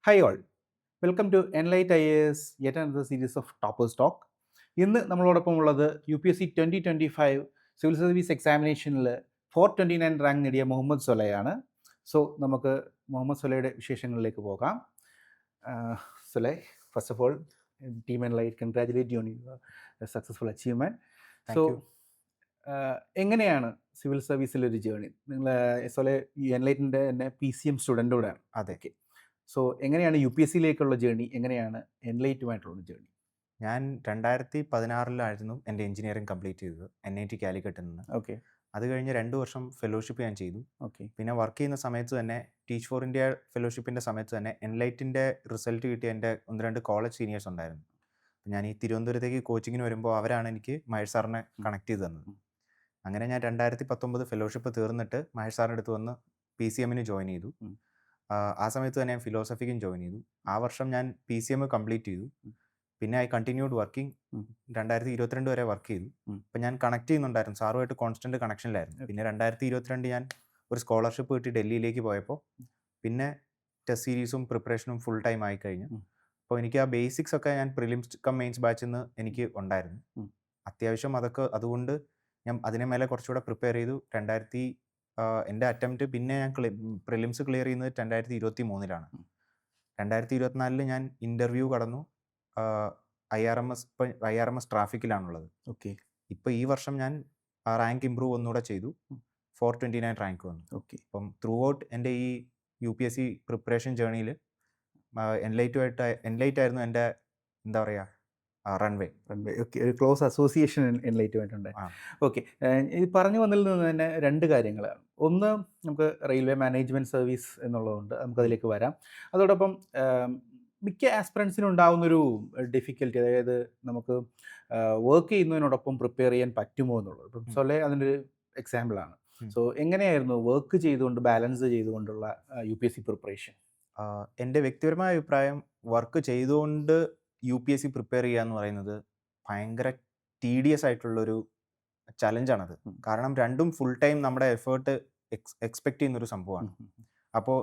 Hi all, welcome to Enlight IAS yet another series of toppers talk. ഇന്ന് നമ്മളോടൊപ്പം ഉള്ളത് UPSC 2025 civil service എക്സാമിനേഷനിൽ 429 rank നേടിയ മുഹമ്മദ് സൊലയാണ്. സോ നമുക്ക് മുഹമ്മദ് സൊലയുടെ വിശേഷങ്ങളിലേക്ക് പോകാം. Solai, first of all team Enlight congratulate you on your successful achievement. So thank you. എങ്ങനെയാണ് സിവിൽ സർവീസിലൊരു ജേണി? നിങ്ങൾ സൊലെ എൻലൈറ്റിൻ്റെ തന്നെ PCM സ്റ്റുഡൻ്റ് കൂടെയാണ്. അതെ. ഓക്കെ. സോ എങ്ങനെയാണ് UPSCയിലേക്കുള്ള ജേണി, എങ്ങനെയാണ് എൻലൈറ്റുമായിട്ടുള്ള ജേണി? ഞാൻ 2016 എൻ്റെ എഞ്ചിനീയറിംഗ് കംപ്ലീറ്റ് ചെയ്തത് NIT കാലിക്കറ്റിൽ നിന്ന്. ഓക്കെ. അത് കഴിഞ്ഞ് 2 വർഷം ഫെലോഷിപ്പ് ഞാൻ ചെയ്തു. ഓക്കെ. പിന്നെ വർക്ക് ചെയ്യുന്ന സമയത്ത് തന്നെ ടീച്ച് ഫോർ ഇന്ത്യ ഫെലോഷിപ്പിൻ്റെ സമയത്ത് തന്നെ എൻലൈറ്റിൻ്റെ റിസൾട്ട് കിട്ടിയ എൻ്റെ 1-2 കോളേജ് സീനിയേഴ്സ് ഉണ്ടായിരുന്നു. ഞാൻ ഈ തിരുവനന്തപുരത്തേക്ക് കോച്ചിങ്ങിന് വരുമ്പോൾ അവരാണ് എനിക്ക് മഹേഷ് സാറിനെ കണക്ട് ചെയ്ത് തന്നത്. അങ്ങനെ ഞാൻ 2019 ഫെലോഷിപ്പ് തീർന്നിട്ട് മഹേഷ് സാറിൻ്റെ അടുത്ത് വന്ന് PCMന് ജോയിൻ ചെയ്തു. ആ സമയത്ത് തന്നെ ഞാൻ ഫിലോസഫിക്കും ജോയിൻ ചെയ്തു. ആ വർഷം ഞാൻ PCM കംപ്ലീറ്റ് ചെയ്തു. പിന്നെ ഐ കണ്ടിന്യൂഡ് വർക്കിംഗ്. 2022 വരെ വർക്ക് ചെയ്തു. അപ്പം ഞാൻ കണക്ട് ചെയ്യുന്നുണ്ടായിരുന്നു, സാറുമായിട്ട് കോൺസ്റ്റന്റ് കണക്ഷനിലായിരുന്നു. പിന്നെ 2022 ഞാൻ ഒരു സ്കോളർഷിപ്പ് കിട്ടി ഡൽഹിയിലേക്ക് പോയപ്പോൾ പിന്നെ ടെസ്റ്റ് സീരീസും പ്രിപ്പറേഷനും ഫുൾ ടൈം ആയി കഴിഞ്ഞു. അപ്പോൾ എനിക്ക് ആ ബേസിക്സ് ഒക്കെ ഞാൻ പ്രിലിംസ് കം മെയിൻസ് ബാച്ചിൽ നിന്ന് എനിക്ക് ഉണ്ടായിരുന്നു. അത്യാവശ്യം അതൊക്കെ അതുകൊണ്ട് ഞാൻ അതിനെ മേലെ കുറച്ചുകൂടെ പ്രിപ്പയർ ചെയ്തു. എൻ്റെ അറ്റംപ്റ്റ് പിന്നെ ഞാൻ പ്രിലിംസ് ക്ലിയർ ചെയ്യുന്നത് 2023 2024 ഞാൻ ഇൻ്റർവ്യൂ കടന്നു. IRMS ട്രാഫിക്കിലാണുള്ളത്. ഓക്കെ. ഇപ്പോൾ ഈ വർഷം ഞാൻ റാങ്ക് ഇമ്പ്രൂവ് ഒന്നുകൂടെ ചെയ്തു. 429 റാങ്ക് വന്നു. ഓക്കെ. അപ്പം ത്രൂ ഔട്ട് എൻ്റെ ഈ UPSC പ്രിപ്പറേഷൻ ജേണിയിൽ എൻലൈറ്റ് ആയിരുന്നു എൻ്റെ എന്താ പറയുക റൺവേ. ഓക്കെ. ഒരു ക്ലോസ് അസോസിയേഷൻ എൻലൈറ്റുമായിട്ടുണ്ട്. ഓക്കെ. ഇത് പറഞ്ഞു വന്നതിൽ നിന്ന് തന്നെ രണ്ട് കാര്യങ്ങളാണ്. ഒന്ന്, നമുക്ക് റെയിൽവേ മാനേജ്മെൻറ്റ് സർവീസ് എന്നുള്ളതുകൊണ്ട് നമുക്കതിലേക്ക് വരാം. അതോടൊപ്പം മിക്ക ആസ്പിറൻസിനും ഉണ്ടാകുന്നൊരു ഡിഫിക്കൽറ്റി, അതായത് നമുക്ക് വർക്ക് ചെയ്യുന്നതിനോടൊപ്പം പ്രിപ്പയർ ചെയ്യാൻ പറ്റുമോ എന്നുള്ളത്. ഇപ്പം സൊലെ അതിൻ്റെ ഒരു എക്സാമ്പിളാണ്. സോ എങ്ങനെയായിരുന്നു വർക്ക് ചെയ്തുകൊണ്ട് ബാലൻസ് ചെയ്തുകൊണ്ടുള്ള UPSC പ്രിപ്പറേഷൻ? എൻ്റെ വ്യക്തിപരമായ അഭിപ്രായം, വർക്ക് ചെയ്തുകൊണ്ട് UPSC പ്രിപ്പയർ ചെയ്യുക എന്ന് പറയുന്നത് ഭയങ്കര ടീഡിയസ് ആയിട്ടുള്ളൊരു ചലഞ്ചാണത്. കാരണം രണ്ടും ഫുൾ ടൈം നമ്മുടെ എഫേർട്ട് എക്സ്പെക്ട് ചെയ്യുന്നൊരു സംഭവമാണ്. അപ്പോൾ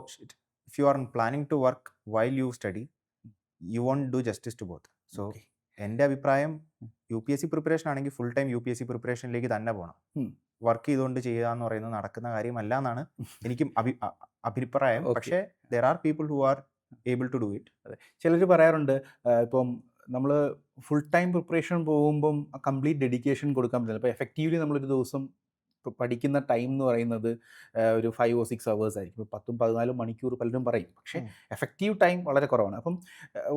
if you are planning to work while you study, you won't do justice to both. So എൻ്റെ അഭിപ്രായം, UPSC പ്രിപ്പറേഷൻ ആണെങ്കിൽ ഫുൾ ടൈം UPSC പ്രിപ്പറേഷനിലേക്ക് തന്നെ പോകണം. വർക്ക് ചെയ്തുകൊണ്ട് ചെയ്യുക എന്ന് പറയുന്നത് നടക്കുന്ന കാര്യമല്ല എന്നാണ് എനിക്കും അഭിപ്രായം. പക്ഷേ there are people who are able to do it. അതെ, ചിലർ പറയാറുണ്ട് ഇപ്പം നമ്മൾ ഫുൾ ടൈം പ്രിപ്പറേഷൻ പോകുമ്പം കംപ്ലീറ്റ് ഡെഡിക്കേഷൻ കൊടുക്കാൻ പറ്റില്ല. ഇപ്പോൾ എഫക്റ്റീവ്ലി നമ്മളൊരു ദിവസം പഠിക്കുന്ന ടൈം എന്ന് പറയുന്നത് ഒരു 5 or 6 hours ആയിരിക്കും. 10-14 മണിക്കൂർ പലരും പറയും. പക്ഷേ എഫക്റ്റീവ് ടൈം വളരെ കുറവാണ്. അപ്പം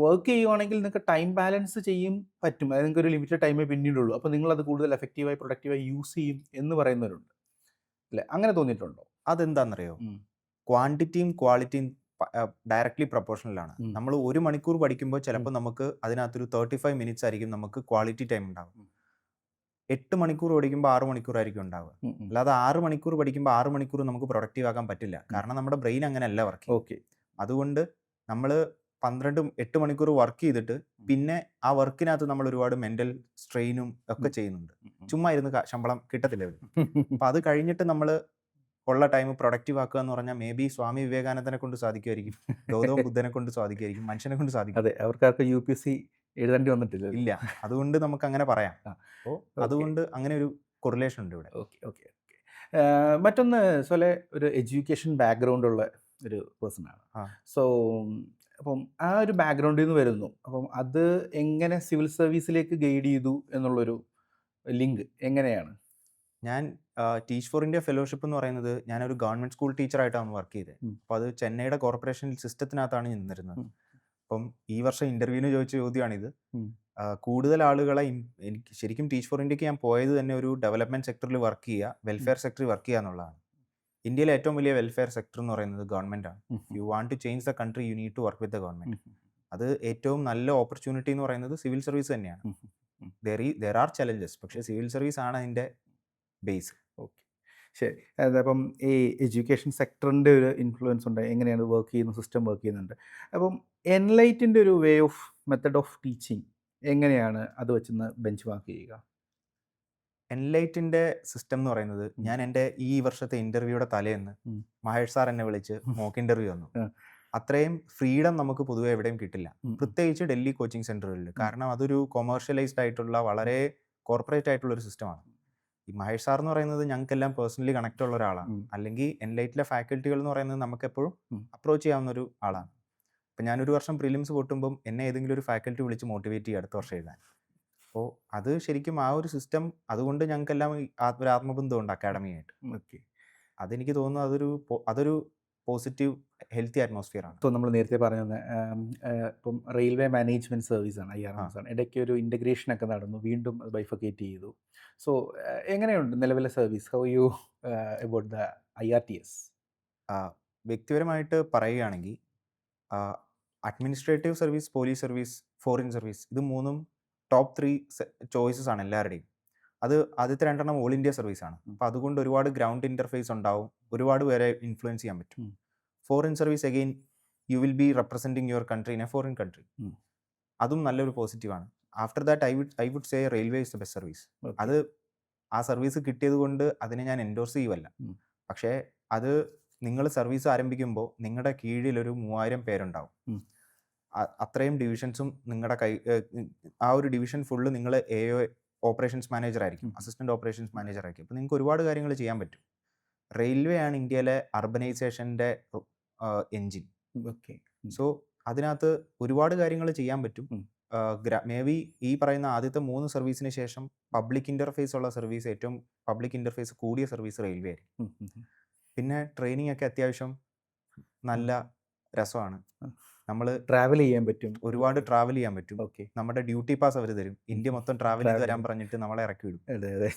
വർക്ക് ചെയ്യുവാണെങ്കിൽ നിങ്ങൾക്ക് ടൈം ബാലൻസ് ചെയ്യും പറ്റും. അതായത് നിങ്ങൾക്ക് ഒരു ലിമിറ്റഡ് ടൈമേ പിന്നീടുള്ളൂ. അപ്പോൾ നിങ്ങളത് കൂടുതൽ എഫക്റ്റീവായി പ്രൊഡക്റ്റീവായി യൂസ് ചെയ്യും എന്ന് പറയുന്നവരുണ്ട്. അല്ലേ? അങ്ങനെ തോന്നിയിട്ടുണ്ടോ? അതെന്താണെന്നറിയോ, ക്വാണ്ടിറ്റിയും ക്വാളിറ്റിയും ഡയറക്ട്ലി പ്രൊപ്പോർഷണലാണ്. നമ്മൾ 1 മണിക്കൂർ പഠിക്കുമ്പോൾ ചിലപ്പോൾ നമുക്ക് അതിനകത്തൊരു 35 മിനിറ്റ്സ് ആയിരിക്കും നമുക്ക് ക്വാളിറ്റി ടൈം ഉണ്ടാകും. 8 മണിക്കൂർ പഠിക്കുമ്പോൾ 6 മണിക്കൂറായിരിക്കും ഉണ്ടാവുക. അല്ലാതെ 6 മണിക്കൂർ പഠിക്കുമ്പോൾ 6 മണിക്കൂർ നമുക്ക് പ്രൊഡക്റ്റീവ് ആക്കാൻ പറ്റില്ല. കാരണം നമ്മുടെ ബ്രെയിൻ അങ്ങനെയല്ല വർക്ക്. ഓക്കെ. അതുകൊണ്ട് നമ്മൾ 8 മണിക്കൂർ വർക്ക് ചെയ്തിട്ട് പിന്നെ ആ വർക്കിനകത്ത് നമ്മൾ ഒരുപാട് മെൻ്റൽ സ്ട്രെയിനും ഒക്കെ ചെയ്യുന്നുണ്ട്. ചുമ്മാ ഇരുന്ന് ശമ്പളം കിട്ടത്തില്ല. അപ്പം അത് കഴിഞ്ഞിട്ട് നമ്മൾ ഉള്ള ടൈം പ്രൊഡക്റ്റീവ് ആക്കുക എന്ന് പറഞ്ഞാൽ മേ ബി സ്വാമി വിവേകാനന്ദനെ കൊണ്ട് സാധിക്കുമായിരിക്കും, ഗൗതമ ബുദ്ധനെ കൊണ്ട് സാധിക്കുമായിരിക്കും, മനുഷ്യനെ കൊണ്ട് സാധിക്കും. അതെ, അവർക്കാർക്ക് UPSC എഴുതേണ്ടി വന്നിട്ടില്ല. ഇല്ല, അതുകൊണ്ട് നമുക്ക് അങ്ങനെ പറയാം. അപ്പോൾ അതുകൊണ്ട് അങ്ങനെ ഒരു കൊറിലേഷൻ ഉണ്ട് ഇവിടെ. ഓക്കെ. ഓക്കെ. ഓക്കെ. മറ്റൊന്ന്, സൊലെ ഒരു എഡ്യൂക്കേഷൻ ബാക്ക്ഗ്രൗണ്ട് ഉള്ള ഒരു പേഴ്സണാണ്. സോ അപ്പം ആ ഒരു ബാക്ക്ഗ്രൗണ്ടിൽ നിന്ന് വരുന്നു. അപ്പം അത് എങ്ങനെ സിവിൽ സർവീസിലേക്ക് ഗൈഡ് ചെയ്തു എന്നുള്ളൊരു ലിങ്ക് എങ്ങനെയാണ്? ഞാൻ ടീച്ച് ഫോർ ഇന്ത്യ ഫെലോഷിപ്പ് എന്ന് പറയുന്നത്, ഞാനൊരു ഗവൺമെൻറ് സ്കൂൾ ടീച്ചറായിട്ടാണ് വർക്ക് ചെയ്തത്. അപ്പോൾ അത് ചെന്നൈയുടെ കോർപ്പറേഷൻ സിസ്റ്റത്തിനകത്താണ് നിന്നിരുന്നത്. അപ്പം ഈ വർഷം ഇൻ്റർവ്യൂവിന് ചോദിച്ച ചോദ്യമാണിത്. കൂടുതൽ ആളുകളെ എനിക്ക് ശരിക്കും ടീച്ച് ഫോർ ഇന്ത്യക്ക് ഞാൻ പോയത് തന്നെ ഒരു ഡെവലപ്മെൻറ്റ് സെക്ടറിൽ വർക്ക് ചെയ്യുക, വെൽഫെയർ സെക്ടറിൽ വർക്ക് ചെയ്യുക എന്നുള്ളതാണ്. ഇന്ത്യയിലെ ഏറ്റവും വലിയ വെൽഫെയർ സെക്ടർ എന്ന് പറയുന്നത് ഗവൺമെൻറ്റാണ്. You want to change the country, you need to work with the government. അത് ഏറ്റവും നല്ല ഓപ്പർച്യൂണിറ്റി എന്ന് പറയുന്നത് സിവിൽ സർവീസ് തന്നെയാണ്. ദർ ആർ ചലഞ്ചസ്, പക്ഷേ സിവിൽ സർവീസ് ആണ് അതിൻ്റെ ബേസ്. ഓക്കെ, ശരി. അതപ്പം ഈ എഡ്യൂക്കേഷൻ സെക്ടറിൻ്റെ ഒരു ഇൻഫ്ലുവൻസ് ഉണ്ട്, എങ്ങനെയാണ് വർക്ക് ചെയ്യുന്ന സിസ്റ്റം വർക്ക് ചെയ്യുന്നുണ്ട്. അപ്പം എൻലൈറ്റിൻ്റെ ഒരു way of method of teaching എങ്ങനെയാണ് അത് വെച്ചൊന്ന് ബെഞ്ച് മാർക്ക് ചെയ്യുക? എൻലൈറ്റിൻ്റെ സിസ്റ്റം എന്ന് പറയുന്നത്, ഞാൻ എൻ്റെ ഈ വർഷത്തെ ഇൻ്റർവ്യൂയുടെ തലേന്ന് മഹേഷ് സാർ എന്നെ വിളിച്ച് മോക്ക് ഇൻ്റർവ്യൂ വന്നു. അത്രയും ഫ്രീഡം നമുക്ക് പൊതുവെ എവിടെയും കിട്ടില്ല. പ്രത്യേകിച്ച് ഡൽഹി കോച്ചിങ് സെന്ററുകളിൽ. ഉം. കാരണം അതൊരു കൊമേഴ്ഷ്യലൈസ്ഡ് ആയിട്ടുള്ള വളരെ കോർപ്പറേറ്റ് ആയിട്ടുള്ള ഒരു സിസ്റ്റമാണ്. ഈ മഹേഷ് സാർ എന്ന് പറയുന്നത് ഞങ്ങൾക്കെല്ലാം പേഴ്സണലി കണക്ട് ഉള്ള ഒരാളാണ്. അല്ലെങ്കിൽ എൻലൈറ്റിലെ ഫാക്കൽറ്റികൾ എന്ന് പറയുന്നത് നമുക്കെപ്പോഴും അപ്രോച്ച് ചെയ്യാവുന്ന ഒരു ആളാണ്. അപ്പം ഞാനൊരു വർഷം പ്രിലിംസ് പൊട്ടുമ്പം എന്നെ ഏതെങ്കിലും ഒരു ഫാക്കൽറ്റി വിളിച്ച് മോട്ടിവേറ്റ് ചെയ്യുക അടുത്ത വർഷം എഴുതാൻ. അപ്പോൾ അത് ശരിക്കും ആ ഒരു സിസ്റ്റം അതുകൊണ്ട് ഞങ്ങൾക്കെല്ലാം ഒരു ആത്മബന്ധമുണ്ട് അക്കാഡമിയായിട്ട്. ഓക്കെ. അതെനിക്ക് തോന്നുന്നു അതൊരു പോസിറ്റീവ് ഹെൽത്തി അറ്റ്മോസ്ഫിയർ ആണ്. സോ നമ്മൾ നേരത്തെ പറഞ്ഞ ഇപ്പം റെയിൽവേ മാനേജ്മെൻറ്റ് സർവീസാണ് IRMS ആണ്. ഇടയ്ക്ക് ഒരു ഇൻ്റഗ്രേഷനൊക്കെ നടന്നു, വീണ്ടും അത് ബൈഫക്കേറ്റ് ചെയ്തു. സോ എങ്ങനെയുണ്ട് നിലവിലെ service? How you about the IRTS? വ്യക്തിപരമായിട്ട് പറയുകയാണെങ്കിൽ administrative service, police service, foreign service, ഇത് മൂന്നും ടോപ്പ് 3 ചോയ്സസ് ആണ് എല്ലാവരുടെയും. അത് ആദ്യത്തെ 2 ഓൾ ഇന്ത്യ സർവീസാണ്. അപ്പോൾ അതുകൊണ്ട് ഒരുപാട് ഗ്രൗണ്ട് ഇൻ്റർഫേസ് ഉണ്ടാവും, ഒരുപാട് പേരെ ഇൻഫ്ലുവൻസ് ചെയ്യാൻ പറ്റും. Foreign service again you will be representing your country in a foreign country. അതും നല്ലൊരു പോസിറ്റീവാണ്. After that I would say railway is the best service. അത് ആ സർവീസ് കിട്ടിയത് കൊണ്ട് അതിനെ ഞാൻ എൻഡോഴ്സ് ചെയ്യുമല്ല. പക്ഷേ അത് നിങ്ങൾ സർവീസ് ആരംഭിക്കുമ്പോൾ നിങ്ങളുടെ കീഴിൽ ഒരു 3000 പേരുണ്ടാവും. അത്രയും ഡിവിഷൻസും നിങ്ങളുടെ ആ ഒരു ഡിവിഷൻ ഫുള്ള് നിങ്ങൾ AO ഓപ്പറേഷൻസ് മാനേജർ ആയിരിക്കും, അസിസ്റ്റന്റ് ഓപ്പറേഷൻസ് മാനേജർ ആയിരിക്കും. അപ്പോൾ നിങ്ങൾക്ക് ഒരുപാട് കാര്യങ്ങൾ ചെയ്യാൻ പറ്റും. റെയിൽവേ ആണ് ഇന്ത്യയിലെ അർബനൈസേഷൻ്റെ എൻജിൻ. ഓക്കെ. സോ അതിനകത്ത് ഒരുപാട് കാര്യങ്ങൾ ചെയ്യാൻ പറ്റും. മേ ബി ഈ പറയുന്ന ആദ്യത്തെ 3 സർവീസിന് ശേഷം പബ്ലിക് ഇൻ്റർഫേസ് ഉള്ള സർവീസ്, ഏറ്റവും പബ്ലിക് ഇൻ്റർഫേസ് കൂടിയ സർവീസ് റെയിൽവേ ആയിരിക്കും. പിന്നെ ട്രെയിനിങ് ഒക്കെ അത്യാവശ്യം നല്ല രസമാണ്. നമ്മൾ ട്രാവൽ ചെയ്യാൻ പറ്റും, ഒരുപാട് ട്രാവൽ ചെയ്യാൻ പറ്റും. ഓക്കെ. നമ്മുടെ ഡ്യൂട്ടി പാസ് അവർ തരും. ഇന്ത്യ മൊത്തം ട്രാവൽ ചെയ്ത് വരാൻ പറഞ്ഞിട്ട് നമ്മളെ ഇറക്കി വിടും. അതെ അതെ.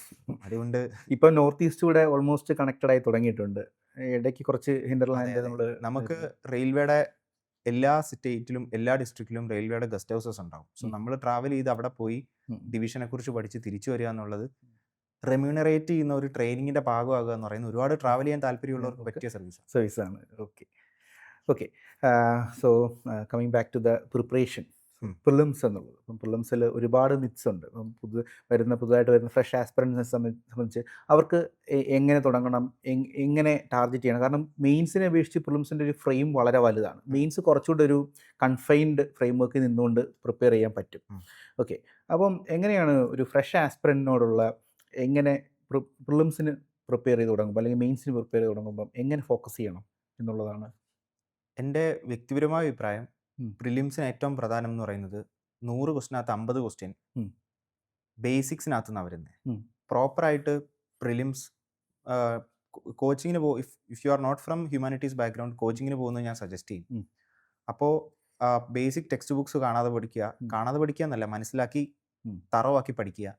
അതുകൊണ്ട് ഇപ്പം നോർത്ത് ഈസ്റ്റ് കൂടെ ഓൾമോസ്റ്റ് കണക്റ്റഡ് ആയി തുടങ്ങിയിട്ടുണ്ട്. ഇടയ്ക്ക് കുറച്ച് ഹിൻഡർലാൻഡ് നമ്മൾ നമുക്ക് റെയിൽവേയുടെ എല്ലാ സ്റ്റേറ്റിലും എല്ലാ ഡിസ്ട്രിക്റ്റിലും റെയിൽവേയുടെ ഗസ്റ്റ് ഹൗസസ് ഉണ്ടാവും. സോ നമ്മൾ ട്രാവൽ ചെയ്ത് അവിടെ പോയി ഡിവിഷനെ കുറിച്ച് പഠിച്ച് തിരിച്ചു വരിക എന്നുള്ളത് റെമ്യൂണറേറ്റ് ചെയ്യുന്ന ഒരു ട്രെയിനിങ്ങിൻ്റെ ഭാഗമാകുക എന്ന് പറയുന്നത് ഒരുപാട് ട്രാവൽ ചെയ്യാൻ താല്പര്യമുള്ളവർക്ക് പറ്റിയ സർവീസാണ്. Okay okay. So coming back to the preparation, prelims എന്നുള്ളത്. ഇപ്പം പ്രിലിംസിൽ ഒരുപാട് മിത്സ് ഉണ്ട്. ഇപ്പം പുതുതായിട്ട് വരുന്ന ഫ്രഷ് ആസ്പിറൻസിനെ സംബന്ധിച്ച് അവർക്ക് എങ്ങനെ തുടങ്ങണം, എങ്ങനെ ടാർഗറ്റ് ചെയ്യണം? കാരണം മെയിൻസിനെ അപേക്ഷിച്ച് പ്രിലിംസിൻ്റെ ഒരു ഫ്രെയിം വളരെ വലുതാണ്. മെയിൻസ് കുറച്ചുകൂടെ ഒരു കൺഫൈൻഡ് ഫ്രെയിം വർക്കിൽ നിന്നുകൊണ്ട് പ്രിപ്പയർ ചെയ്യാൻ പറ്റും. ഓക്കെ. അപ്പം എങ്ങനെയാണ് ഒരു ഫ്രഷ് ആസ്പിറൻറ്റിനോടുള്ള, എങ്ങനെ പ്രിലിംസിന് പ്രിപ്പയർ ചെയ്ത് തുടങ്ങുമ്പോൾ അല്ലെങ്കിൽ മെയിൻസിന് പ്രിപ്പയർ ചെയ്ത് തുടങ്ങുമ്പം എങ്ങനെ ഫോക്കസ് ചെയ്യണം എന്നുള്ളതാണ് എൻ്റെ വ്യക്തിപരമായ അഭിപ്രായം. പ്രിലിംസിന് ഏറ്റവും പ്രധാനം എന്ന് പറയുന്നത് 100 ക്വസ്റ്റിനകത്ത് 50 ക്വസ്റ്റ്യൻ ബേസിക്സിനകത്ത് നിന്നാണ് വരുന്നത്. പ്രോപ്പറായിട്ട് പ്രിലിംസ് കോച്ചിങ്ങിന് if you are not from humanities background, കോച്ചിങ്ങിന് പോകുന്നത് ഞാൻ സജസ്റ്റ് ചെയ്യും. അപ്പോൾ ബേസിക് ടെക്സ്റ്റ് ബുക്സ് കാണാതെ പഠിക്കുക എന്നല്ല, മനസ്സിലാക്കി തറവാക്കി പഠിക്കുക,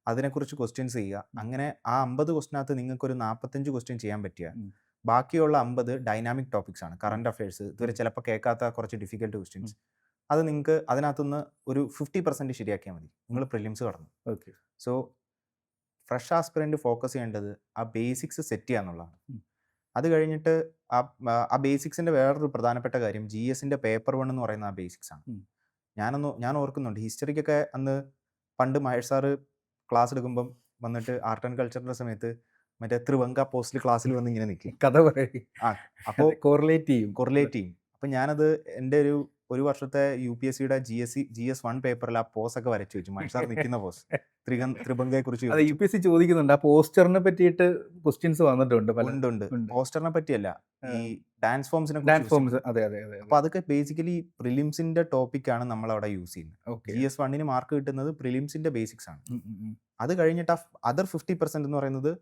അതിനെക്കുറിച്ച് ക്വസ്റ്റ്യൻസ് ചെയ്യുക. അങ്ങനെ ആ 50 ക്വസ്റ്റിനകത്ത് നിങ്ങൾക്കൊരു 45 ക്വസ്റ്റ്യൻ ചെയ്യാൻ പറ്റുക. ബാക്കിയുള്ള 50 ഡൈനാമിക് ടോപ്പിക്സ് ആണ്, കറണ്ട് അഫയേഴ്സ്, ഇതുവരെ ചിലപ്പോൾ കേൾക്കാത്ത കുറച്ച് ഡിഫിക്കൽട്ട് ക്വസ്റ്റ്യൻസ്. അത് നിങ്ങൾക്ക് അതിനകത്തുനിന്ന് ഒരു 50% ശരിയാക്കിയാൽ മതി, നിങ്ങൾ പ്രിലിംസ് കടന്നു. Okay. So fresh aspirant focus ചെയ്യേണ്ടത് ആ ബേസിക്സ് സെറ്റ് ചെയ്യുക എന്നുള്ളതാണ്. അത് കഴിഞ്ഞിട്ട് ആ ബേസിക്സിൻ്റെ വേറൊരു പ്രധാനപ്പെട്ട കാര്യം GSൻ്റെ പേപ്പർ 1 എന്ന് പറയുന്ന ആ ബേസിക്സ് ആണ്. ഞാൻ ഓർക്കുന്നുണ്ട് ഹിസ്റ്ററിക്കൊക്കെ അന്ന് പണ്ട് മഹേഷ് സാറ് ക്ലാസ് എടുക്കുമ്പം വന്നിട്ട് ആർട്ട് ആൻഡ് കൾച്ചറിൻ്റെ സമയത്ത് മറ്റേ ത്രിവങ്ക പോസ്റ്റിൽ ക്ലാസ്സിൽ വന്ന് ഇങ്ങനെ നിൽക്കും, കഥ പറയും. അപ്പോൾ കോറിലേറ്റ് ചെയ്യും. അപ്പം ഞാനത് എൻ്റെ ഒരു വർഷത്തെ UPSCയുടെ GS 1 പേപ്പറിൽ ആ പോസൊക്കെ വരച്ചു വെച്ചു, മഹേഷ് സാർ നിൽക്കുന്ന പോസ് ത്രിഭംഗയെ കുറിച്ച്. അത് UPSC ചോദിക്കുന്നുണ്ട്, ആ പോസ്റ്ററിനെ പറ്റിയിട്ട് ക്വസ്റ്റ്യൻസ് വന്നിട്ടുണ്ട്. പോസ്റ്ററിനെ പറ്റിയല്ല, ഈ ഡാൻസ് ഫോംസിനെ. അതെ അതെ അതെ. അപ്പോൾ അതൊക്കെ ബേസിക്കലി പ്രിലിംസിന്റെ ടോപ്പിക്കാണ് നമ്മൾ അവിടെ യൂസ് ചെയ്യുന്നത്. GS 1 മാർക്ക് കിട്ടുന്നത് പ്രിലിംസിന്റെ ബേസിക്സ് ആണ്. അത് കഴിഞ്ഞിട്ട് അതർ 50% എന്ന് പറയുന്നത്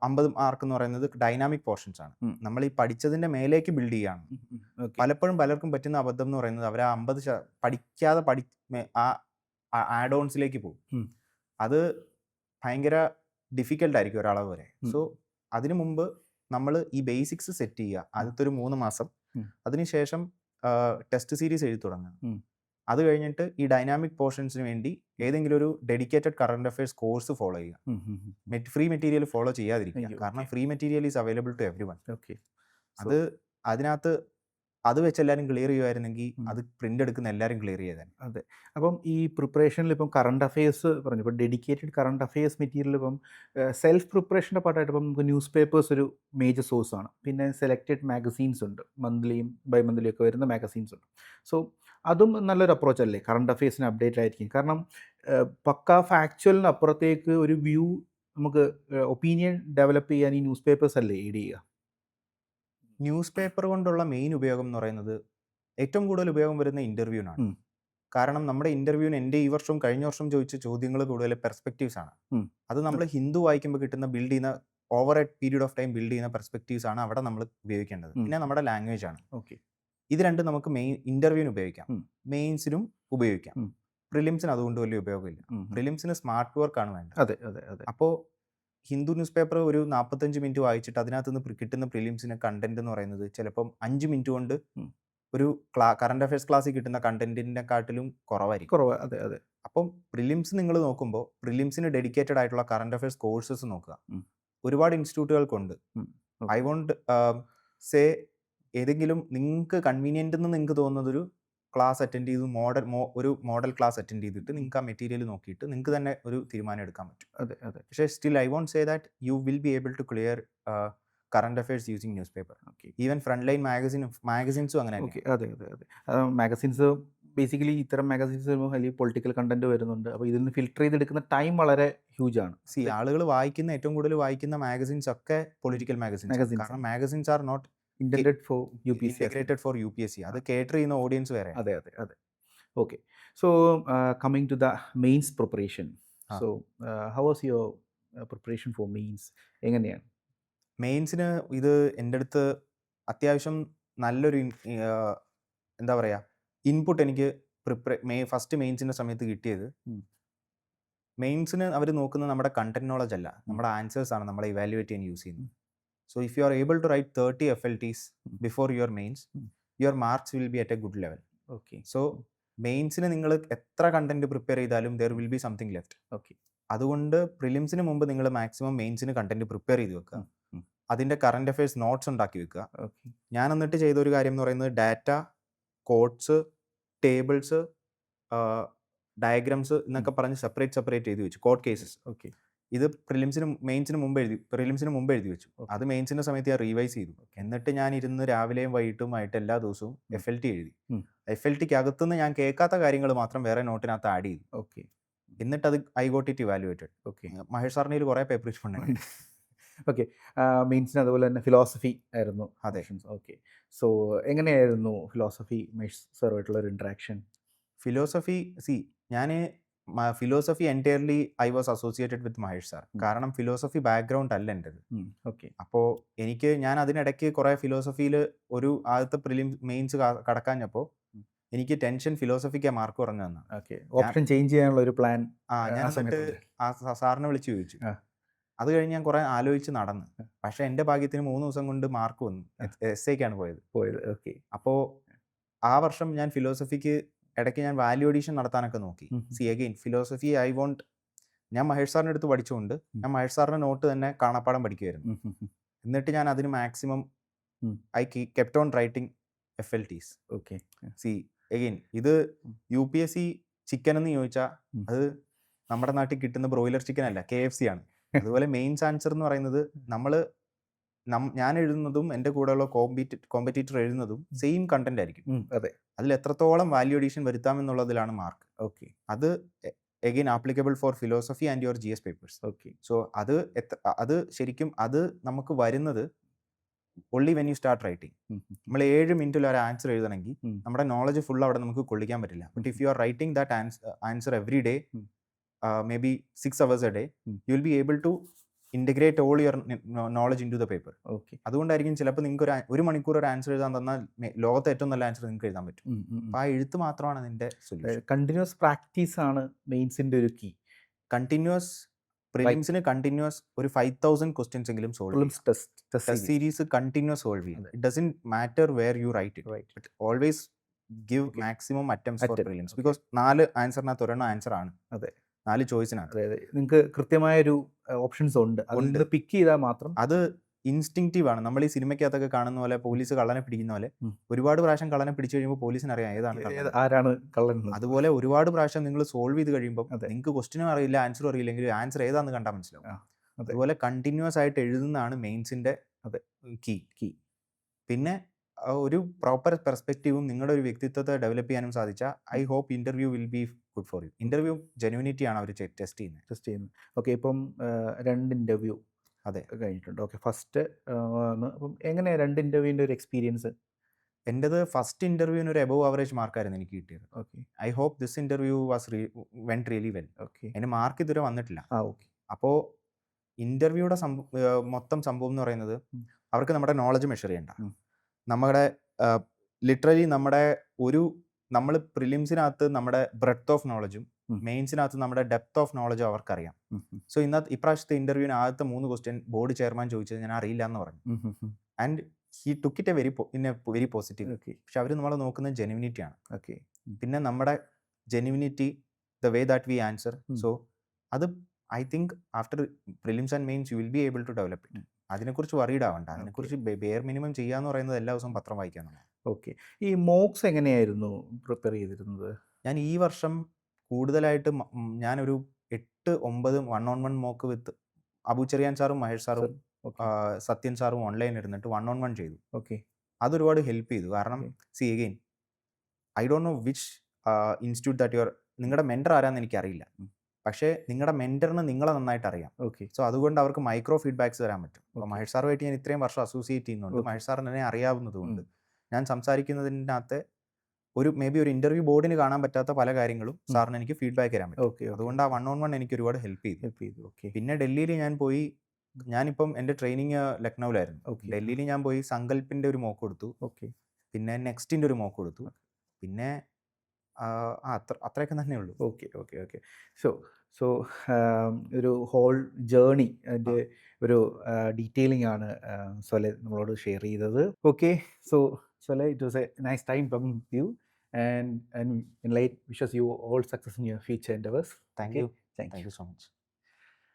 50 മാർക്ക് എന്ന് പറയുന്നത് ഡൈനാമിക് പോർഷൻസ് ആണ്. നമ്മൾ ഈ പഠിച്ചതിന്റെ മേലേക്ക് ബിൽഡ് ചെയ്യാണ്. പലപ്പോഴും പലർക്കും പറ്റുന്ന അബദ്ധം എന്ന് പറയുന്നത് അവർ ആ 50 പഠിക്കാതെ ആഡ് ഓൺസിലേക്ക് പോകും. അത് ഭയങ്കര ഡിഫിക്കൽട്ട് ആയിരിക്കും ഒരാളെ വരെ. സോ അതിനു മുമ്പ് നമ്മൾ ഈ ബേസിക്സ് സെറ്റ് ചെയ്യുക ആദ്യത്തെ ഒരു 3 മാസം. അതിനുശേഷം ടെസ്റ്റ് സീരീസ് എഴുതി തുടങ്ങുക. അത് കഴിഞ്ഞിട്ട് ഈ ഡൈനാമിക് പോർഷൻസിന് വേണ്ടി ഏതെങ്കിലും ഒരു dedicated current affairs course follow ചെയ്യുക. ഫ്രീ മെറ്റീരിയൽ ഫോളോ ചെയ്യാതിരിക്കുക, കാരണം free material is available to everyone. അത് അതിനകത്ത് അത് വെച്ച് എല്ലാവരും ക്ലിയർ ചെയ്യുമായിരുന്നെങ്കിൽ അത് പ്രിന്റ് എടുക്കുന്ന എല്ലാവരും ക്ലിയർ ചെയ്തേനെ. അതെ. അപ്പം ഈ പ്രിപ്പറേഷനിൽ ഇപ്പം കറണ്ട് അഫയേഴ്സ് പറഞ്ഞു. ഇപ്പം ഡെഡിക്കേറ്റഡ് കറണ്ട് അഫയേഴ്സ് മെറ്റീരിയൽ ഇപ്പം സെൽഫ് പ്രിപ്പറേഷൻ്റെ പാർട്ടായിട്ട് ഇപ്പം നമുക്ക് ന്യൂസ് പേപ്പേഴ്സ് ഒരു മേജർ സോഴ്സാണ്. പിന്നെ സെലക്റ്റഡ് മാഗസീൻസ് ഉണ്ട്. മന്ത്ലിയും ബൈ മന്ത്ലിയും ഒക്കെ വരുന്ന മാഗസീൻസ് ഉണ്ട്. സോ അതും നല്ലൊരു അപ്രോച്ച് അല്ലേ? കറണ്ട് അഫയേഴ്സിന് അപ്ഡേറ്റ് ആയിരിക്കും. കാരണം പക്കാ ഫാക്ച്വലിന് അപ്പുറത്തേക്ക് ഒരു വ്യൂ നമുക്ക് ഒപ്പീനിയൻ ഡെവലപ്പ് ചെയ്യാൻ ഈ ന്യൂസ് പേപ്പേഴ്സ് അല്ലേ എയ്ഡ് ചെയ്യുക? ന്യൂസ് പേപ്പർ കൊണ്ടുള്ള മെയിൻ ഉപയോഗം എന്ന് പറയുന്നത് ഏറ്റവും കൂടുതൽ ഉപയോഗം വരുന്ന ഇന്റർവ്യൂവിനാണ്. കാരണം നമ്മുടെ ഇന്റർവ്യൂവിന് എൻ്റെ ഈ വർഷവും കഴിഞ്ഞ വർഷം ചോദിച്ച ചോദ്യങ്ങൾ കൂടുതൽ പെർസ്പെക്റ്റീവ്സ് ആണ്. അത് നമ്മൾ ഹിന്ദു വായിക്കുമ്പോൾ കിട്ടുന്ന ബിൽഡ് ചെയ്യുന്ന over A period of time build ചെയ്യുന്ന പെർസ്പെക്റ്റീവ്സ് ആണ് അവിടെ നമ്മൾ ഉപയോഗിക്കേണ്ടത്. പിന്നെ നമ്മുടെ ലാംഗ്വേജ് ആണ്. ഓക്കെ. ഇത് രണ്ടും നമുക്ക് മെയിൻ ഇന്റർവ്യൂവിന് ഉപയോഗിക്കാം, മെയിൻസിനും ഉപയോഗിക്കാം. പ്രിലിംസിന് അതുകൊണ്ട് വലിയ ഉപയോഗമില്ല. പ്രിലിംസിന് സ്മാർട്ട് വർക്ക് ആണ് വേണ്ടത്. അതെ അതെ അതെ. അപ്പോൾ ഹിന്ദു ന്യൂസ് പേപ്പർ ഒരു 45 മിനിറ്റ് വായിച്ചിട്ട് അതിനകത്ത് നിന്ന് കിട്ടുന്ന പ്രിലിംസിന് കണ്ടന്റ് എന്ന് പറയുന്നത് ചിലപ്പം 5 മിനിറ്റ് കൊണ്ട് ഒരു കറണ്ട് അഫയേഴ്സ് ക്ലാസ്സിൽ കിട്ടുന്ന കണ്ടന്റിനെക്കാട്ടിലും കുറവായിരിക്കും. കുറവ്. അതെ അതെ. അപ്പം പ്രിലിംസ് നിങ്ങൾ നോക്കുമ്പോൾ പ്രിലിംസിന് ഡെഡിക്കേറ്റഡ് ആയിട്ടുള്ള കറണ്ട് അഫയേഴ്സ് കോഴ്സസ് നോക്കുക. ഒരുപാട് ഇൻസ്റ്റിറ്റ്യൂട്ടുകൾക്കുണ്ട്. ഐ വോണ്ട് സേ ഏതെങ്കിലും നിങ്ങൾക്ക് കൺവീനിയൻ്റ് എന്ന് നിങ്ങൾക്ക് തോന്നുന്നതൊരു ക്ലാസ് അറ്റൻഡ് ചെയ്ത് ഒരു മോഡൽ ക്ലാസ് അറ്റൻഡ് ചെയ്തിട്ട് നിങ്ങൾക്ക് ആ മെറ്റീരിയൽ നോക്കിയിട്ട് നിങ്ങൾക്ക് തന്നെ ഒരു തീരുമാനം എടുക്കാൻ പറ്റും. അതെ അതെ. പക്ഷേ still I won't say that you will be able to clear current affairs using news paper. Even Frontline മാഗസിൻസും അങ്ങനെ. ഓക്കെ. അതെ അതെ അതെ. മാഗസിൻസ് ബേസിക്കലി ഇത്തരം മാഗസിൻസ് അല്ലെങ്കിൽ പൊളിറ്റിക്കൽ കണ്ടന്റ് വരുന്നുണ്ട്. അപ്പോൾ ഇതിൽ നിന്ന് ഫിൽട്ടർ ചെയ്തെടുക്കുന്ന ടൈം വളരെ ഹ്യൂജ് ആണ്. ആളുകൾ വായിക്കുന്ന ഏറ്റവും കൂടുതൽ വായിക്കുന്ന മാഗസിൻസ് ഒക്കെ പൊളിറ്റിക്കൽ മാഗസിൻസ്. കാരണം magazines are not intended for UPSC. Integrated for UPSC. അത് cater ചെയ്യുന്ന ഓഡിയൻസ് വേറെ. അതെ അതെ അതെ. Okay. So coming to the mains preparation. So how was your preparation for mains? എങ്ങനെയാണ് മെയിൻസിന്? ഇത് എൻ്റെ അടുത്ത് അത്യാവശ്യം നല്ലൊരു എന്താ പറയുക ഇൻപുട്ട് എനിക്ക് ഫസ്റ്റ് മെയിൻസിൻ്റെ സമയത്ത് കിട്ടിയത്. മെയിൻസിന് അവർ നോക്കുന്നത് നമ്മുടെ കണ്ടന്റ് നോളജ് അല്ല, നമ്മുടെ ആൻസേഴ്സ് ആണ് നമ്മളെ ഇവാലുവേറ്റ് ചെയ്യാൻ യൂസ് ചെയ്യുന്നത്. So if you are able to write 30 FLTs before your mains, your marks will be at a good level. Okay. So മെയിൻസിന് നിങ്ങൾ എത്ര കണ്ടന്റ് പ്രിപ്പയർ ചെയ്താലും there will be something left. Okay. അതുകൊണ്ട് പ്രിലിംസിന് മുമ്പ് നിങ്ങൾ maximum മെയിൻസിന് content prepare ചെയ്ത് വെക്കുക. അതിൻ്റെ current affairs notes ഉണ്ടാക്കി വെക്കുക. ഞാൻ എന്നിട്ട് ചെയ്ത ഒരു കാര്യം എന്ന് പറയുന്നത് ഡാറ്റ, കോഡ്സ്, ടേബിൾസ്, ഡയഗ്രാംസ് എന്നൊക്കെ പറഞ്ഞ് സെപ്പറേറ്റ് ചെയ്ത് വെച്ചു. Code cases. ഓക്കെ. ഇത് മെയിൻസിന് മുമ്പ് എഴുതി വെച്ചു. അത് മെയിൻസിന്റെ സമയത്ത് ഞാൻ റീവൈസ് ചെയ്തു. എന്നിട്ട് ഞാൻ ഇരുന്ന് രാവിലെയും വൈകിട്ടുമായിട്ട് എല്ലാ ദിവസവും FLT എഴുതി. FLTക്ക് അകത്തുനിന്ന് ഞാൻ കേൾക്കാത്ത കാര്യങ്ങൾ മാത്രം വേറെ നോട്ടിനകത്ത് ആഡ് ചെയ്തു. ഓക്കെ. എന്നിട്ട് അത് I got it evaluated. Okay. Mahesh സാറിന് കുറേ പേപ്പർ ഇരിപ്പുണ്ടായിരുന്നു. ഓക്കെ. മെയിൻസിന് അതുപോലെ തന്നെ ഫിലോസഫി ആയിരുന്നു. അതെ. ഓക്കെ. സോ എങ്ങനെയായിരുന്നു ഫിലോസഫി മഹേഷ് സാറുമായിട്ടുള്ള ഒരു ഇൻട്രാക്ഷൻ? ഫിലോസഫി ഞാൻ philosophy entirely I was associated with Mahesh sir. കാരണം ഫിലോസഫി ബാക്ക്ഗ്രൗണ്ട് അല്ല എൻ്റെത്. ഓക്കെ. അപ്പോൾ ഞാൻ അതിനിടയ്ക്ക് കുറേ ഫിലോസഫിയിൽ ഒരു ആദ്യത്തെ മെയിൻസ് കടക്കാഞ്ഞപ്പോൾ എനിക്ക് ടെൻഷൻ ഫിലോസഫിക്ക് മാർക്ക് കുറഞ്ഞു തന്നു. ഓക്കെ. ഓപ്ഷൻ ചേഞ്ച് ചെയ്യാനുള്ള ഒരു പ്ലാൻ. ഞാൻ എന്നിട്ട് സാറിനെ വിളിച്ച് ചോദിച്ചു. അത് കഴിഞ്ഞ് ഞാൻ കുറേ ആലോചിച്ച് നടന്നു. പക്ഷേ എൻ്റെ ഭാഗ്യത്തിന് 3 ദിവസം കൊണ്ട് മാർക്ക് വന്നു. എസ്സേക്കാണ് പോയത്. ഓക്കെ. അപ്പോൾ ആ വർഷം ഞാൻ ഫിലോസഫിക്ക് ഇടയ്ക്ക് ഞാൻ വാല്യൂ അഡീഷൻ നടത്താനൊക്കെ നോക്കി. അഗെയിൻ ഫിലോസഫി ഞാൻ മഹേഷ് സാറിൻ്റെ അടുത്ത് പഠിച്ചുകൊണ്ട് ഞാൻ മഹേഷ് സാറിൻ്റെ നോട്ട് തന്നെ കാണാപ്പാടം പഠിക്കുമായിരുന്നു. എന്നിട്ട് ഞാൻ അതിന് maximum I kept on writing FLTs. Okay. Again ഇത് UPSC ചിക്കൻ എന്ന് ചോദിച്ചാൽ അത് നമ്മുടെ നാട്ടിൽ കിട്ടുന്ന ബ്രോയിലർ ചിക്കൻ അല്ല, KFC ആണ്. അതുപോലെ മെയിൻസ് ആൻസർ എന്ന് പറയുന്നത് ഞാൻ എഴുതുന്നതും എൻ്റെ കൂടെയുള്ള കോമ്പറ്റീറ്റർ എഴുതുന്നതും സെയിം കണ്ടന്റ് ആയിരിക്കും. അതെ. അതിൽ എത്രത്തോളം വാല്യൂ അഡീഷൻ വരുത്താമെന്നുള്ളതിലാണ് മാർക്ക്. ഓക്കെ. അത് again applicable for philosophy and your GS papers. Okay. So അത് ശരിക്കും അത് നമുക്ക് വരുന്നത് only when you start writing. നമ്മൾ 7 മിനിറ്റിൽ ഒരു ആൻസർ എഴുതണമെങ്കിൽ നമ്മുടെ നോളജ് ഫുൾ അവിടെ നമുക്ക് കൊള്ളിക്കാൻ പറ്റില്ല. But if you are writing that answer every day, maybe 6 hours a day, you will be able to integrate all your knowledge into the paper. Okay. അതുകൊണ്ടായിരിക്കും ചിലപ്പോൾ നിങ്ങൾക്ക് ഒരു മണിക്കൂർ ഒരു ആൻസർ എഴുതാൻ തന്നാൽ ലോകത്തെ ഏറ്റവും നല്ല ആൻസർ നിങ്ങൾക്ക് എഴുതാൻ പറ്റും. അപ്പോൾ ആ എഴുത്ത് മാത്രമാണ് അതിൻ്റെ സൊല്യൂഷൻ. കണ്ടിന്യൂസ് പ്രാക്ടീസ് ആണ് മെയിൻസിന്റെ ഒരു കീ. കണ്ടിന്യൂസ് പ്രിലിംസിന് കണ്ടിന്യൂസ് ഒരു 5000 ക്വസ്റ്റ്യൻസ് എങ്കിലും സോൾവ് ചെയ്യും. ടെസ്റ്റ് സീരീസ് കണ്ടിന്യൂസ് സോൾവ് ചെയ്യും. It doesn't matter where you write it, but always give maximum attempts for prelims. Because 4 ആൻസറിനകത്ത് ഒരെണ്ണം ആൻസർ ആണ്. അതെ. 4 ചോയ്സിനകത്ത് നിങ്ങൾക്ക് കൃത്യമായൊരു ഓപ്ഷൻസ് ഉണ്ട്. അത് പിക്ക് ചെയ്താൽ മാത്രം അത് ഇൻസ്റ്റിങ്റ്റീവ് ആണ്. നമ്മൾ ഈ സിനിമയ്ക്കകത്തൊക്കെ കാണുന്ന പോലെ പോലീസ് കള്ളനെ പിടിക്കുന്ന പോലെ ഉം. ഒരുപാട് പ്രാവശ്യം കള്ളനെ പിടിച്ചു കഴിയുമ്പോൾ പോലീസിന് അറിയാം ഏതാണ് കള്ളൻ. ആരാണ് കള്ളൻ എന്ന്. അതുപോലെ ഒരുപാട് പ്രാവശ്യം നിങ്ങൾ സോൾവ് ചെയ്ത് കഴിയുമ്പോൾ അതെ. നിങ്ങൾക്ക് ക്വസ്റ്റിനും അറിയില്ല, ആൻസറും അറിയില്ലെങ്കിൽ ആൻസർ ഏതാന്ന് കണ്ടാൽ മനസ്സിലാവും. ആ, അതെ. അതുപോലെ കണ്ടിന്യൂസ് ആയിട്ട് എഴുതുന്നതാണ് മെയിൻസിന്റെ അതെ. കീ. പിന്നെ ഒരു പ്രോപ്പർ പെർസ്പെക്റ്റീവും നിങ്ങളുടെ ഒരു വ്യക്തിത്വത്തെ ഡെവലപ്പ് ചെയ്യാനും സാധിച്ചാൽ I hope interview will be good for you. Interview genuinity ആണ് അവർ ടെസ്റ്റ് ചെയ്യുന്നത്. ടെസ്റ്റ് ചെയ്യുന്നത്. ഓക്കെ, ഇപ്പം 2 ഇൻ്റർവ്യൂ അതെ. കഴിഞ്ഞിട്ടുണ്ട്. ഓക്കെ, ഫസ്റ്റ് അപ്പം എങ്ങനെയാണ് 2 ഇൻ്റർവ്യൂവിൻ്റെ ഒരു എക്സ്പീരിയൻസ്? എൻ്റെത് ഫസ്റ്റ് ഇന്റർവ്യൂവിന് ഒരു എബവ് ആവറേജ് മാർക്കായിരുന്നു എനിക്ക് കിട്ടിയത്. Okay. I hope this interview went really well. Okay. എൻ്റെ മാർക്ക് ഇതുവരെ വന്നിട്ടില്ല. ഓക്കെ. അപ്പോൾ ഇന്റർവ്യൂയുടെ മൊത്തം സംഭവം എന്ന് പറയുന്നത് അവർക്ക് നമ്മുടെ നോളജ് മെഷർ ചെയ്യണ്ട. നമ്മുടെ ലിറ്ററലി നമ്മൾ പ്രിലിംസിനകത്ത് നമ്മുടെ ബ്രെഡ്ത്ത് ഓഫ് നോളജും മെയിൻസിനകത്ത് നമ്മുടെ ഡെപ്ത് ഓഫ് നോളജും അവർക്കറിയാം. സോ ഇപ്രാവശ്യത്തെ ഇന്റർവ്യൂവിന് ആദ്യത്തെ 3 ക്വസ്റ്റ്യൻ ബോർഡ് ചെയർമാൻ ചോദിച്ചത് ഞാൻ അറിയില്ല എന്ന് പറഞ്ഞു. And he took it very positive. പക്ഷെ അവർ നമ്മളെ നോക്കുന്നത് ജെന്യൂനിറ്റി ആണ്. ഓക്കെ. പിന്നെ നമ്മുടെ genuinity, the way that we answer. So അത് I think after prelims and mains you will be able to develop it. അതിനെക്കുറിച്ച് വറീഡ് ആവണ്ട. അതിനെക്കുറിച്ച് ബെയർ മിനിമം ചെയ്യാന്ന് പറയുന്നത് എല്ലാ ദിവസവും പത്രം വായിക്കാനാണ്. ഓക്കെ. ഈ മോക്സ് എങ്ങനെയായിരുന്നു പ്രിപ്പയർ ചെയ്തിരുന്നത്? ഞാൻ ഈ വർഷം കൂടുതലായിട്ട് ഞാനൊരു 8-9 1-on-1 മോക്ക് വിത്ത് അബു ചെറിയാൻ സാറും മഹേഷ് സാറും സത്യൻ സാറും ഓൺലൈൻ ഇരുന്നിട്ട് 1-on-1 ചെയ്തു. ഓക്കെ. അതൊരുപാട് ഹെൽപ്പ് ചെയ്തു. കാരണം C again I don't know which institute that നിങ്ങളുടെ മെൻറ്റർ ആരാന്ന് എനിക്കറിയില്ല. പക്ഷേ നിങ്ങളുടെ മെൻറ്ററിന് നിങ്ങളെ നന്നായിട്ട് അറിയാം. ഓക്കെ. സോ അതുകൊണ്ട് അവർക്ക് മൈക്രോ ഫീഡ്ബാക്സ് തരാൻ പറ്റും. അപ്പോൾ മഹേഷ് സാറുമായിട്ട് ഞാൻ ഇത്രയും വർഷം അസോസിയേറ്റ് ചെയ്യുന്നുണ്ട്. മഹേഷ് സാറിന് എന്നെ അറിയാവുന്നതുകൊണ്ട് ഞാൻ സംസാരിക്കുന്നതിനകത്ത് മേ ബി ഒരു ഇന്റർവ്യൂ ബോർഡിന് കാണാൻ പറ്റാത്ത പല കാര്യങ്ങളും സാറിന് എനിക്ക് ഫീഡ്ബാക്ക് തരാൻ പറ്റും. അതുകൊണ്ട് ആ 1-on-1 എനിക്ക് ഒരുപാട് ഹെൽപ്പ് ചെയ്തു. പിന്നെ ഡൽഹിയിൽ ഞാൻ പോയി, ഞാനിപ്പം എൻ്റെ ട്രെയിനിങ് ലക്നൌവിലായിരുന്നു. ഡൽഹിയിൽ ഞാൻ പോയി സങ്കല്പിൻ്റെ ഒരു മോക്ക് കൊടുത്തു. പിന്നെ നെക്സ്റ്റിൻ്റെ ഒരു മോക്ക് കൊടുത്തു. പിന്നെ അത്രയൊക്കെ തന്നെ ഉള്ളൂ. ഓക്കെ. സോ ഒരു ഹോൾ ജേർണി അതിൻ്റെ ഒരു ഡീറ്റെയിലിംഗ് ആണ് സൊലെ നമ്മളോട് ഷെയർ ചെയ്തത്. Okay, so Sole, it was a nice time talking with you, and Enlight wishes you all success in your future endeavors. Thank you so much.